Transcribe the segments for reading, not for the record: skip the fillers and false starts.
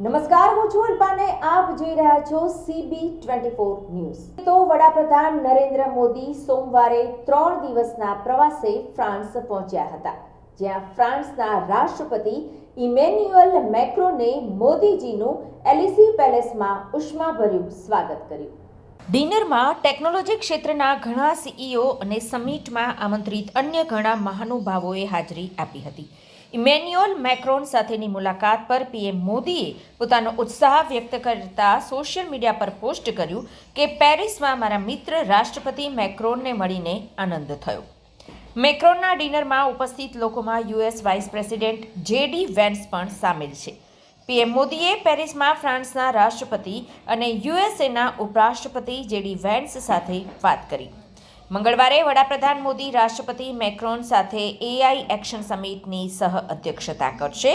નમસ્કાર, હું છું અલ્પાને આપ જોઈ રહ્યા છો CB24 ન્યૂઝ। તો વડાપ્રધાન નરેન્દ્ર મોદી સોમવારે 3 દિવસના પ્રવાસે ફ્રાન્સ પહોંચ્યા હતા, જ્યાં ફ્રાન્સના રાષ્ટ્રપતિ ઇમેન્યુઅલ મેક્રોને મોદીજીનું એલિસી પેલેસમાં ઉષ્માભર્યું સ્વાગત કર્યું। ડિનરમાં ટેકનોલોજી ક્ષેત્રના ઘણા CEO અને સમિટમાં આમંત્રિત અન્ય ઘણા મહાનુભાવોએ હાજરી આપી હતી। ઇમેન્યુઅલ મેક્રોન સાથેની મુલાકાત પર PM મોદીએ પોતાનો ઉત્સાહ વ્યક્ત કરતા સોશિયલ મીડિયા પર પોસ્ટ કર્યું કે પેરિસમાં મારા મિત્ર રાષ્ટ્રપતિ મેક્રોનને મળીને આનંદ થયો। મેક્રોનના ડિનરમાં ઉપસ્થિત લોકોમાં US vice president JD Vance પણ સામેલ છે। PM મોદીએ પેરિસમાં ફ્રાન્સના રાષ્ટ્રપતિ અને USAના ઉપરાષ્ટ્રપતિ JD વેન્સ સાથે વાત કરી। મંગળવારે વડાપ્રધાન મોદી રાષ્ટ્રપતિ મેક્રોન સાથે AI એક્શન સમિટની સહ અધ્યક્ષતા કરશે।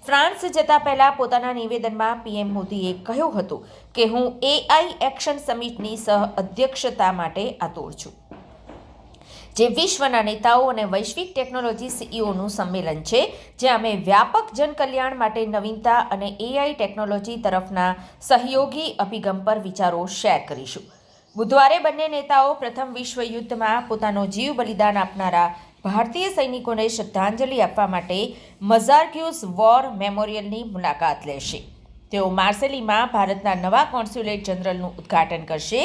ફ્રાન્સ જતા પહેલા પોતાના નિવેદનમાં PM મોદીએ કહ્યું હતું કે હું AI એક્શન સમિટની સહ અધ્યક્ષતા માટે આતુર છું, જે વિશ્વના નેતાઓ અને વૈશ્વિક ટેકનોલોજી CEOનું સંમેલન છે, જ્યાં અમે વ્યાપક જનકલ્યાણ માટે નવીનતા અને AI ટેકનોલોજી તરફના સહયોગી અભિગમ પર વિચારો શેર કરીશું। બુધવારે બંને નેતાઓ પ્રથમ વિશ્વ યુદ્ધમાં પોતાનો જીવ બલિદાન આપનારા ભારતીય સૈનિકોને શ્રદ્ધાંજલિ આપવા માટે મઝાર-ક્યુઝ વોર મેમોરિયલની મુલાકાત લેશે। તેઓ માર્સેલીમાં ભારતના નવા કોન્સ્યુલેટ જનરલનું ઉદ્ઘાટન કરશે।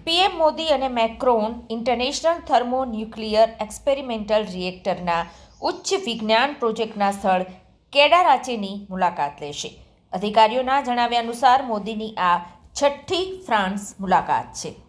PM મોદી અને મેક્રોન ઇન્ટરનેશનલ થર્મોન્યુક્લિયર એક્સપેરિમેન્ટલ રિએક્ટરના ઉચ્ચ વિજ્ઞાન પ્રોજેક્ટના સ્થળ કેડારાચેની મુલાકાત લેશે। અધિકારીઓના જણાવ્યા અનુસાર મોદીની આ 6ઠ્ઠી ફ્રાન્સ મુલાકાત છે।